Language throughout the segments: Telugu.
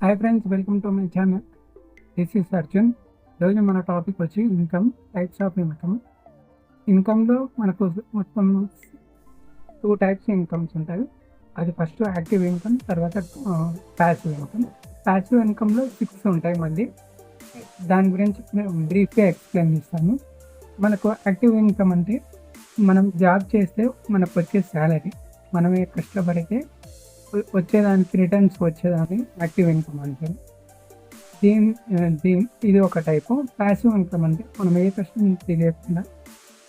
Hi friends, welcome to my channel. This is Arjun. ఈరోజు మన టాపిక్ వచ్చి ఇన్కమ్, టైప్స్ ఆఫ్ ఇన్కమ్. ఇన్కమ్లో మనకు మొత్తం 2 టైప్స్ ఇన్కమ్స్ ఉంటాయి. అది ఫస్ట్ యాక్టివ్ ఇన్కమ్, తర్వాత ప్యాసివ్ ఇన్కమ్. ప్యాసివ్ ఇన్కమ్లో 6 ఉంటాయి. మళ్ళీ దాని గురించి బ్రీఫ్గా ఎక్స్ప్లెయిన్ చేస్తాను. మనకు యాక్టివ్ ఇన్కమ్ అంటే మనం జాబ్ చేస్తే మనకు వచ్చే శాలరీ, మనమే కష్టపడితే వచ్చేదానికి రిటర్న్స్ వచ్చేదాన్ని యాక్టివ్ ఇన్కమ్ అంటారు. ఇది ఒక టైపు. ప్యాసివ్ ఇన్కమ్ అంటే మనం ఏ కష్టం తెలియకుండా,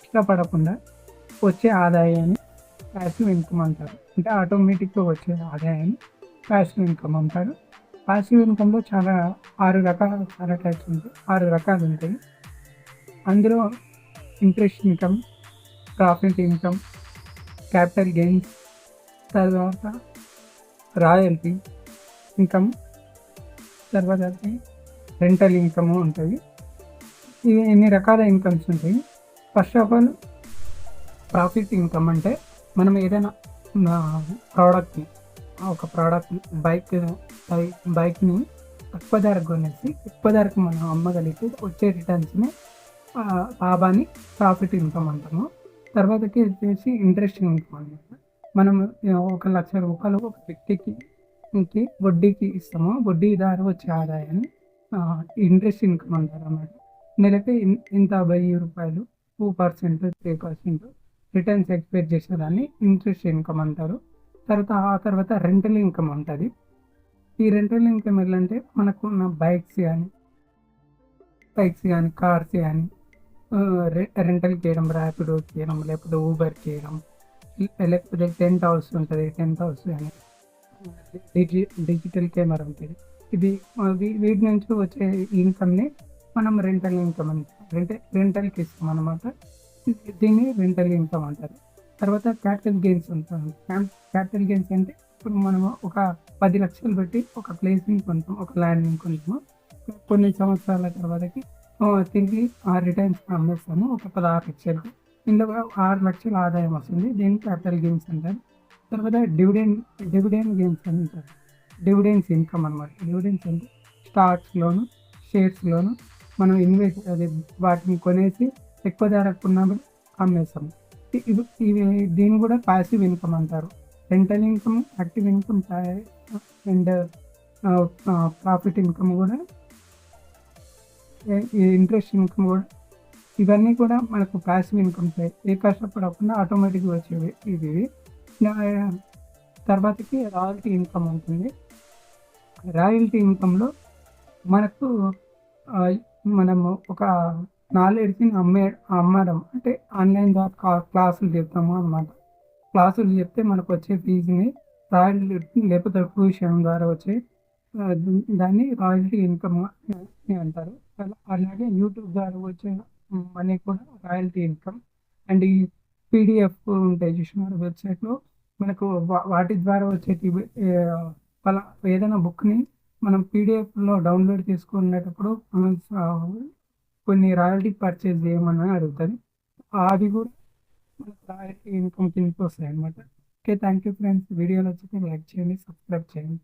ఇష్టపడకుండా వచ్చే ఆదాయాన్ని ప్యాసివ్ ఇన్కమ్ అంటారు. అంటే ఆటోమేటిక్గా వచ్చే ఆదాయాన్ని ప్యాసివ్ ఇన్కమ్ అంటారు. ప్యాసివ్ ఇన్కమ్లో చాలా టైప్స్ ఉంటాయి, 6 రకాలు ఉంటాయి. అందులో interest income, profit income, capital gains, తర్వాత రాయల్టీ ఇన్కమ్, తర్వాత రెంటల్ ఇన్కమ్ ఉంటుంది. ఇవి ఎన్ని రకాల ఇన్కమ్స్ ఉంటాయి. First of all profit income అంటే మనం ఏదైనా ఒక ప్రోడక్ట్ బైక్ని తక్కువ ధరకు కొనేసి ఎక్కువ ధరకు మనం అమ్మగలిగితే వచ్చే రిటర్న్స్ని లాభాన్ని ప్రాఫిట్ ఇన్కమ్ అంటాము. తర్వాతకి వచ్చేసి ఇంట్రెస్ట్ ఇన్కమ్ అనమాట. మనం 1,00,000 రూపాయలు ఒక వ్యక్తికి వడ్డీకి ఇస్తాము. వడ్డీ ద్వారా వచ్చే ఆదాయాన్ని ఇంట్రెస్ట్ ఇన్కమ్ అంటారు అన్నమాట. నెలకి ఇంత 1,000 రూపాయలు 2%, 3% రిటర్న్స్ ఎక్స్పెక్ట్ చేసేదాన్ని ఇంట్రెస్ట్ ఇన్కమ్ అంటారు. తర్వాత రెంటల్ ఇన్కమ్ ఉంటుంది. ఈ రెంటల్ ఇన్కమ్ ఎలా అంటే మనకున్న బైక్స్ కానీ కార్స్ కానీ రెంటల్ చేయడం, ర్యాపిడో చేయడం, లేకపోతే ఊబర్ చేయడం, లేకపోతే టెంట్ హౌస్ ఉంటుంది, టెంట్ హౌస్ కానీ డిజిటల్ కెమెరా ఉంటుంది. వీటి నుంచి వచ్చే ఇన్కమ్ని మనం రెంటల్ ఇన్కమ్ రెంటల్కి ఇస్తాం అనమాట. దీన్ని రెంటల్ ఇన్కమ్ అంటారు. తర్వాత క్యాపిటల్ గెయిన్స్ ఉంటుంది. క్యాపిటల్ గెయిన్స్ అంటే ఇప్పుడు మనం ఒక 10 లక్షలు పెట్టి ఒక ప్లేస్ని కొంటాం, ఒక ల్యాండ్ని కొంటాము. కొన్ని సంవత్సరాల తర్వాతకి తిరిగి ఆ రిటర్న్స్ అమ్మేస్తాము ఒక 16 లక్షలు. ఇందులో 6 లక్షల ఆదాయం వస్తుంది. దీన్ని క్యాపిటల్ గెయిన్స్ అంటారు. తర్వాత డివిడెండ్ గెయిన్స్ అంటారు. డివిడెండ్స్ ఇన్కమ్ అనమాట. డివిడెండ్స్ అంటే స్టాక్స్లోను, షేర్స్లోను మనం వాటిని కొనేసి ఎక్కువ ధరకున్నప్పుడు అమ్మేస్తాము. దీన్ని కూడా ప్యాసివ్ ఇన్కమ్ అంటారు. Rental income, active income and profit income కూడా, ఇంట్రెస్ట్ ఇన్కమ్ కూడా, ఇవన్నీ కూడా మనకు ప్యాసివ్ ఇన్కమ్స్. ఏ కష్టపడకుండా ఆటోమేటిక్గా వచ్చేవి ఇవి. తర్వాతకి రాయల్టీ ఇన్కమ్ ఉంటుంది. రాయల్టీ ఇన్కంలో మనకు మనము ఒక నాలెడ్జ్ని అమ్మడం, అంటే ఆన్లైన్ ద్వారా క్లాసులు చెప్తాము అన్నమాట. క్లాసులు చెప్తే మనకు వచ్చే ఫీజుని రాయల్టీ లేకపోతే ట్యూషన్ ద్వారా వచ్చే దాన్ని రాయల్టీ ఇన్కమ్ అంటారు. అలాగే యూట్యూబ్ ద్వారా వచ్చే మనీ కూడా రాయల్టీ ఇన్కమ్. అండ్ ఈ పీడిఎఫ్ ఉంటాయి చూసినారు వెబ్సైట్లో, మనకు వాటి ద్వారా వచ్చేటి ఏదైనా బుక్ని మనం పీడిఎఫ్లో డౌన్లోడ్ చేసుకునేటప్పుడు కొన్ని రాయల్టీ పర్చేజ్ చేయమని అడుగుతుంది. అవి కూడా మనకు రాయల్టీ ఇన్కమ్ కిందకి వస్తాయి అనమాట. Okay, thank you friends. వీడియోలో వచ్చి లైక్ చేయండి, సబ్స్క్రైబ్ చేయండి.